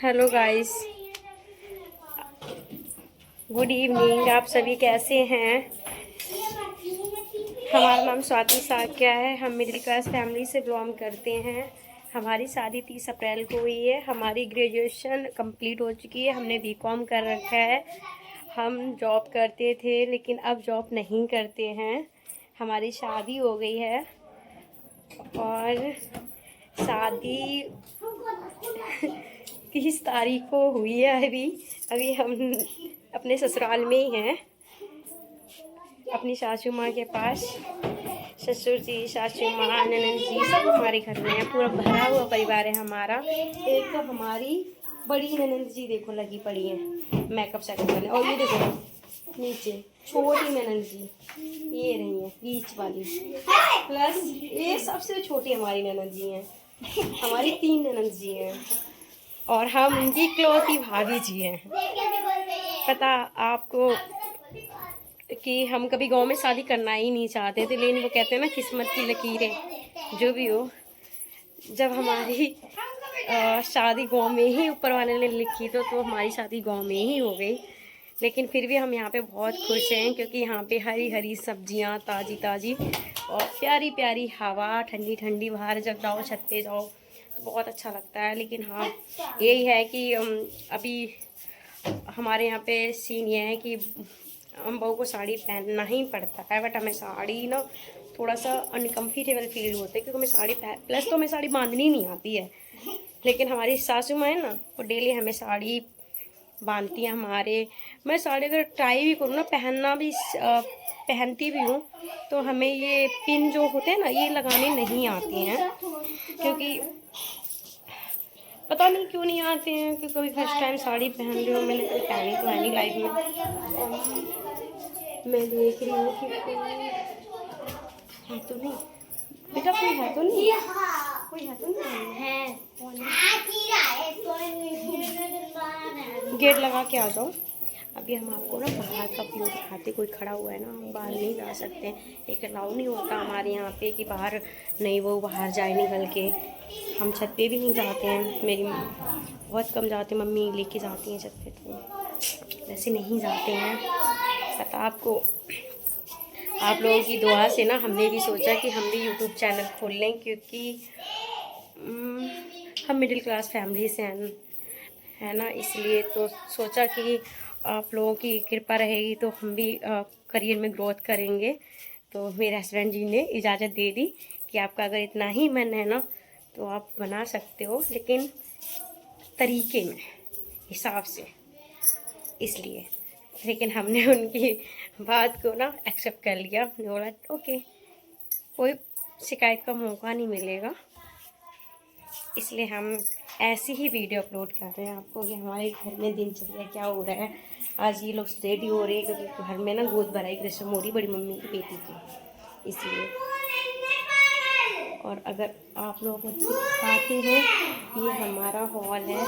Hello guys, good evening. आप सभी कैसे हैं? हमारा नाम स्वाति साक्या है। हम मिडिल क्लास फैमिली से बिलोंग करते हैं। हमारी शादी 30 अप्रैल को हुई है। हमारी ग्रेजुएशन कंप्लीट हो चुकी है। हमने बीकॉम कर रखा है। हम जॉब करते थे लेकिन अब जॉब नहीं करते हैं। हमारी शादी हो गई है और शादी 30 तारीख को हुई है। अभी हम अपने ससुराल में ही हैं, अपनी सासू माँ के पास। ससुर जी, सासू माँ, ननद जी सब हमारे घर में है। पूरा भरा हुआ परिवार है हमारा। एक तो हमारी बड़ी ननद जी देखो लगी पड़ी है मेकअप सेकअप करने, और ये देखो नीचे छोटी ननद जी ये रही है बीच वाली, प्लस ये सबसे छोटी हमारी ननद जी हैं। हमारी 3 ननद जी हैं और हम उनकी इकलौती भाभी जी हैं। पता आपको कि हम कभी गांव में शादी करना ही नहीं चाहते थे, लेकिन वो कहते हैं ना किस्मत की लकीरें जो भी हो। जब हमारी शादी गांव में ही ऊपर वाले ने लिखी तो हमारी शादी गांव में ही हो गई। लेकिन फिर भी हम यहाँ पे बहुत खुश हैं क्योंकि यहाँ पे हरी हरी सब्जियाँ ताज़ी ताज़ी और प्यारी प्यारी हवा, ठंडी ठंडी। बाहर जब जाओ छत पे जाओ तो बहुत अच्छा लगता है। लेकिन हाँ, यही है कि अभी हमारे यहाँ पे सीन ये है कि हम बहू को साड़ी पहनना ही पड़ता है। बट हमें साड़ी ना थोड़ा सा अनकम्फर्टेबल फील होता है क्योंकि हमें साड़ी प्लस तो हमें साड़ी बांधनी नहीं आती है। लेकिन हमारी सासू माँ है ना, वो डेली हमें साड़ी बांधती हैं हमारे। मैं साड़ी अगर ट्राई भी करूँ ना पहनना भी पहनती भी हूँ तो हमें ये पिन जो होते हैं ना ये लगाने नहीं आते हैं, क्योंकि पता नहीं क्यों नहीं आते हैं। क्योंकि कभी फर्स्ट टाइम साड़ी पहन रही हूँ, मैंने कभी पहनी तो है नहीं लाइफ में। मैं देख रही हूँ कि कोई है तो नहीं बेटा, कोई है तो नहीं, कोई है तो नहीं है। गेट लगा के आ जाओ। अभी हम आपको ना बाहर का व्यू दिखाते। कोई खड़ा हुआ है ना, हम बाहर नहीं जा सकते। एक अलाउ नहीं होता हमारे यहाँ पे कि बाहर नहीं, वो बाहर जाए निकल के। हम छत पे भी नहीं जाते हैं। मेरी बहुत कम जाते, मम्मी लेके जाती हैं छत पे, तो वैसे नहीं जाते हैं। पता आपको, आप लोगों की दुआ से ना हमने भी सोचा कि हम भी यूट्यूब चैनल खोल लें, क्योंकि हम मिडिल क्लास फैमिली से हैं, है ना। इसलिए तो सोचा कि आप लोगों की कृपा रहेगी तो हम भी करियर में ग्रोथ करेंगे। तो मेरे हस्बैंड जी ने इजाज़त दे दी कि आपका अगर इतना ही मन है ना तो आप बना सकते हो, लेकिन तरीके में, हिसाब से। इसलिए लेकिन हमने उनकी बात को ना एक्सेप्ट कर लिया। हमने बोला ओके, कोई शिकायत का मौका नहीं मिलेगा। इसलिए हम ऐसी ही वीडियो अपलोड कर रहे हैं आपको कि हमारे घर में दिनचर्या क्या हो रहा है। आज ये लोग रेडी हो रहे हैं क्योंकि घर में ना गोद भराई की रस्म हो रही बड़ी मम्मी की बेटी की, इसलिए। और अगर आप लोगों को दिखाते हैं, ये हमारा हॉल है।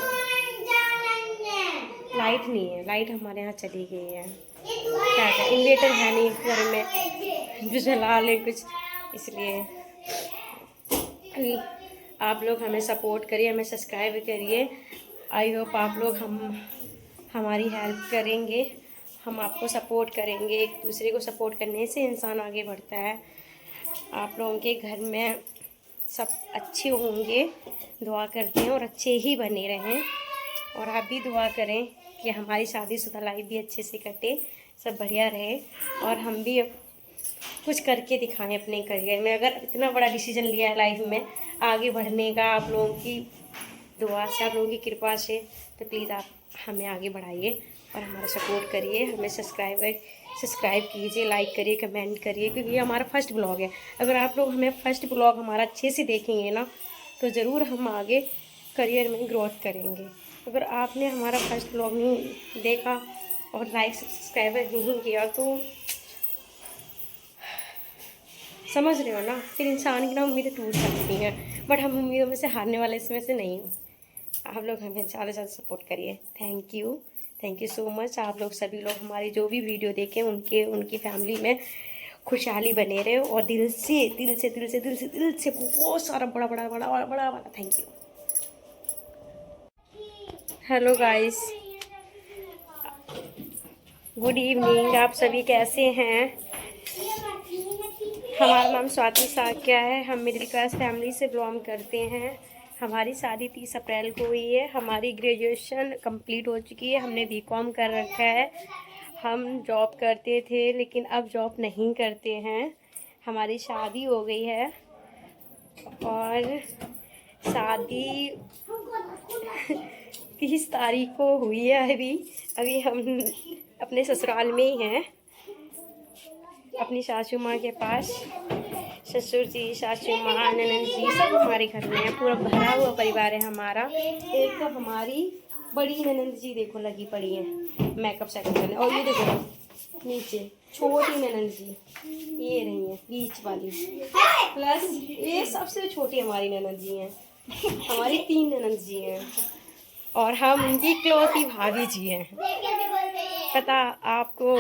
लाइट नहीं है, लाइट हमारे यहाँ चली गई है। क्या है, इन्वेटर है नहीं घर में जो जला ले कुछ, इसलिए। आप लोग हमें सपोर्ट करिए, हमें सब्सक्राइब करिए। आई होप आप लोग हमारी हेल्प करेंगे, हम आपको सपोर्ट करेंगे। एक दूसरे को सपोर्ट करने से इंसान आगे बढ़ता है। आप लोगों के घर में सब अच्छे होंगे, दुआ करते हैं, और अच्छे ही बने रहें। और आप भी दुआ करें कि हमारी शादीशुदा लाइफ भी अच्छे से कटे, सब बढ़िया रहे, और हम भी कुछ करके दिखाएं अपने करियर में। अगर इतना बड़ा डिसीजन लिया है लाइफ में आगे बढ़ने का, आप लोगों की दुआ से, आप लोगों की कृपा से, तो प्लीज़ आप हमें आगे बढ़ाइए और हमारा सपोर्ट करिए। हमें सब्सक्राइब कीजिए, लाइक करिए, कमेंट करिए, क्योंकि ये हमारा फर्स्ट ब्लॉग है। अगर आप लोग हमें फर्स्ट ब्लॉग हमारा अच्छे से देखेंगे ना तो ज़रूर हम आगे करियर में ग्रोथ करेंगे। अगर आपने हमारा फर्स्ट ब्लॉग नहीं देखा और लाइक सब्सक्राइब नहीं किया तो समझ रहे हो ना, फिर इंसान की ना उम्मीदें टूट सकती हैं। बट हम उम्मीदों में से हारने वाले इसमें से नहीं हूँ। आप लोग हमें ज़्यादा से ज़्यादा सपोर्ट करिए। Thank you so much. आप लोग सभी लोग हमारी जो भी वीडियो देखें उनकी फैमिली में खुशहाली बने रहे, और दिल से बहुत सारा बड़ा thank you. Hello guys, good evening. आप सभी कैसे हैं? हमारा नाम स्वाति साक्या है। हम मिडिल क्लास फैमिली से बिलोंग करते हैं। हमारी शादी 30 अप्रैल को हुई है। हमारी ग्रेजुएशन कंप्लीट हो चुकी है। हमने बीकॉम कर रखा है। हम जॉब करते थे लेकिन अब जॉब नहीं करते हैं। हमारी शादी हो गई है और शादी 30 तारीख को हुई है। अभी हम अपने ससुराल में ही हैं, अपनी सासू माँ के पास। ससुर जी, सासू माँ, ननद जी सब हमारे घर में है। पूरा भरा हुआ परिवार है हमारा। एक तो हमारी बड़ी ननद जी देखो लगी पड़ी है मेकअप सेटअप करने, और ये देखो नीचे छोटी ननद जी ये रही है बीच वाली, प्लस ये सबसे छोटी हमारी ननद जी हैं। हमारी 3 ननद जी हैं और हम उनकी इकलौती भाभी जी हैं। पता आपको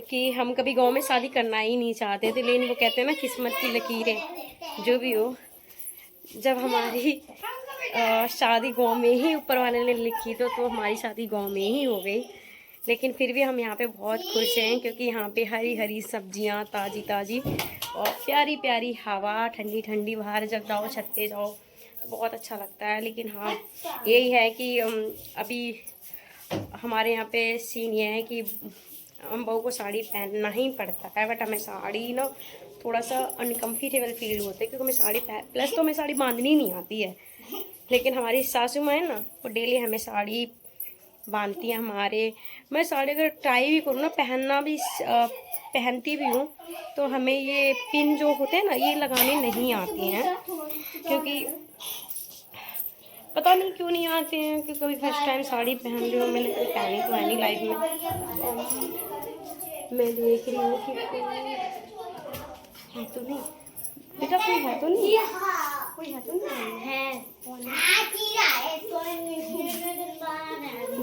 कि हम कभी गांव में शादी करना ही नहीं चाहते थे, लेकिन वो कहते हैं ना किस्मत की लकीरें जो भी हो। जब हमारी शादी गांव में ही ऊपर वाले ने लिखी तो हमारी शादी गांव में ही हो गई। लेकिन फिर भी हम यहाँ पे बहुत खुश हैं क्योंकि यहाँ पे हरी हरी सब्जियाँ ताज़ी ताज़ी और प्यारी प्यारी हवा, ठंडी ठंडी बाहर जब जाओ छत पे जाओ तो बहुत अच्छा लगता है। लेकिन हाँ यही है कि अभी हमारे यहाँ पे सीन ये है कि हम बहू को साड़ी पहनना ही पड़ता है, बट हमें साड़ी ना थोड़ा सा अनकम्फर्टेबल फील होता है क्योंकि हमें साड़ी प्लस तो हमें साड़ी बांधनी नहीं आती है। लेकिन हमारी सासू माँ है ना वो डेली हमें साड़ी बांधती हैं हमारे। मैं साड़ी अगर ट्राई भी करूँ ना पहनना भी पहनती भी हूँ तो हमें ये पिन जो होते हैं ना ये लगाने नहीं आती हैं, क्योंकि पता नहीं क्यों नहीं आते हैं। क्योंकि कभी फर्स्ट टाइम साड़ी पहन रही हूँ, मैंने कभी पहनी तो है नहीं लाइफ में। मैं देख रही हूँ कि कोई है तो नहीं बेटा, कोई है तो नहीं, कोई है तो नहीं है।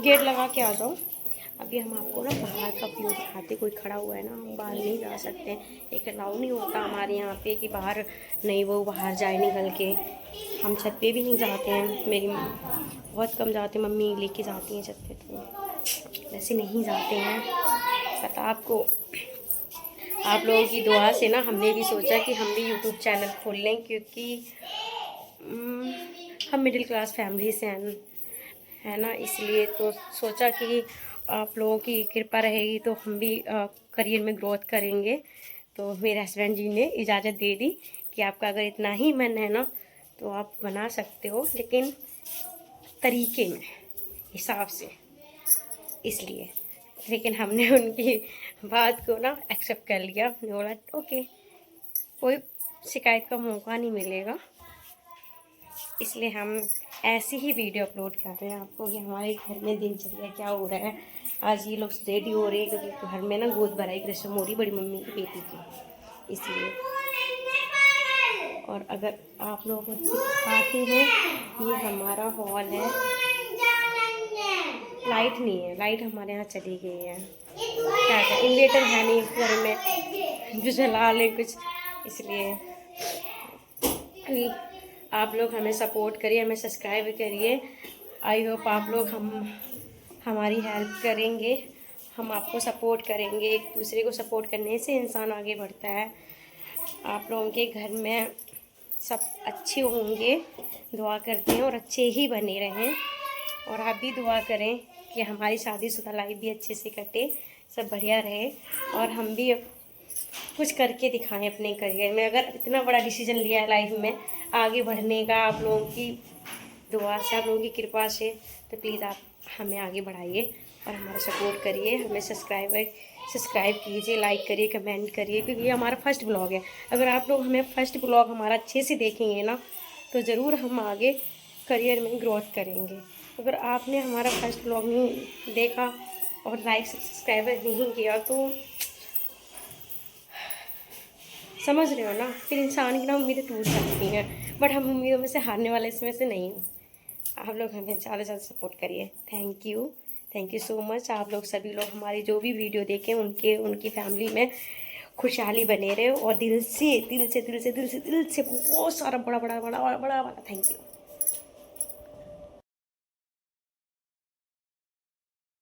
गेट लगा के आ जाओ। अभी हम आपको ना बाहर का व्यू दिखाते। कोई खड़ा हुआ है ना, हम बाहर नहीं जा सकते, एक अलाउ नहीं होता हमारे यहाँ पे कि बाहर नहीं वो बाहर जाए निकल के। हम छत पे भी नहीं जाते हैं, मेरी बहुत कम जाते, मम्मी लेके जाती हैं छत पे, तो वैसे नहीं जाते हैं। पता आपको आप लोगों की दुआ से ना हमने भी सोचा कि हम भी यूट्यूब चैनल खोल लें, क्योंकि हम मिडिल क्लास फैमिली से हैं है ना, इसलिए तो सोचा कि आप लोगों की कृपा रहेगी तो हम भी करियर में ग्रोथ करेंगे। तो मेरे हस्बैंड जी ने इजाज़त दे दी कि आपका अगर इतना ही मन है ना तो आप बना सकते हो, लेकिन तरीके में, हिसाब से, इसलिए। लेकिन हमने उनकी बात को ना एक्सेप्ट कर लिया। हमने बोला ओके, कोई शिकायत का मौका नहीं मिलेगा, इसलिए हम ऐसी ही वीडियो अपलोड कर रहे हैं आपको कि हमारे घर में दिनचर्या क्या हो रहा है। आज ये लोग रेडी हो रहे हैं क्योंकि घर में ना गोद भराई की रस्म हो रही बड़ी मम्मी की बेटी की, इसलिए। और अगर आप लोगों को दिखाते हैं, ये हमारा हॉल है। लाइट नहीं है, लाइट हमारे यहाँ चली गई है। क्या है, इन्वेटर है नहीं घर में जो जला ले कुछ, इसलिए। आप लोग हमें सपोर्ट करिए, हमें सब्सक्राइब करिए। आई होप आप लोग हमारी हेल्प करेंगे, हम आपको सपोर्ट करेंगे। एक दूसरे को सपोर्ट करने से इंसान आगे बढ़ता है। आप लोगों के घर में सब अच्छे होंगे, दुआ करते हैं, और अच्छे ही बने रहें। और आप भी दुआ करें कि हमारी शादीशुदा लाइफ भी अच्छे से कटे, सब बढ़िया रहे, और हम भी कुछ करके दिखाएं अपने करियर में। अगर इतना बड़ा डिसीजन लिया है लाइफ में आगे बढ़ने का, आप लोगों की दुआ से, आप लोगों की कृपा से, तो प्लीज़ आप हमें आगे बढ़ाइए और हमारा सपोर्ट करिए। हमें सब्सक्राइब कीजिए, लाइक करिए, कमेंट करिए, क्योंकि ये हमारा फर्स्ट ब्लॉग है। अगर आप लोग हमें फर्स्ट ब्लॉग हमारा अच्छे से देखेंगे ना तो ज़रूर हम आगे करियर में ग्रोथ करेंगे। अगर आपने हमारा फर्स्ट ब्लॉग नहीं देखा और लाइक सब्सक्राइब नहीं किया तो समझ रहे हो ना, फिर इंसान की ना उम्मीदें टूट जाती हैं। बट हम उम्मीदों में से हारने वाले इसमें से नहीं हैं। आप लोग हमें ज़्यादा से ज़्यादा सपोर्ट करिए। Thank you so much. आप लोग सभी लोग हमारी जो भी वीडियो देखें उनकी फैमिली में खुशहाली बने रहे, और दिल से बहुत सारा बड़ा थैंक यू।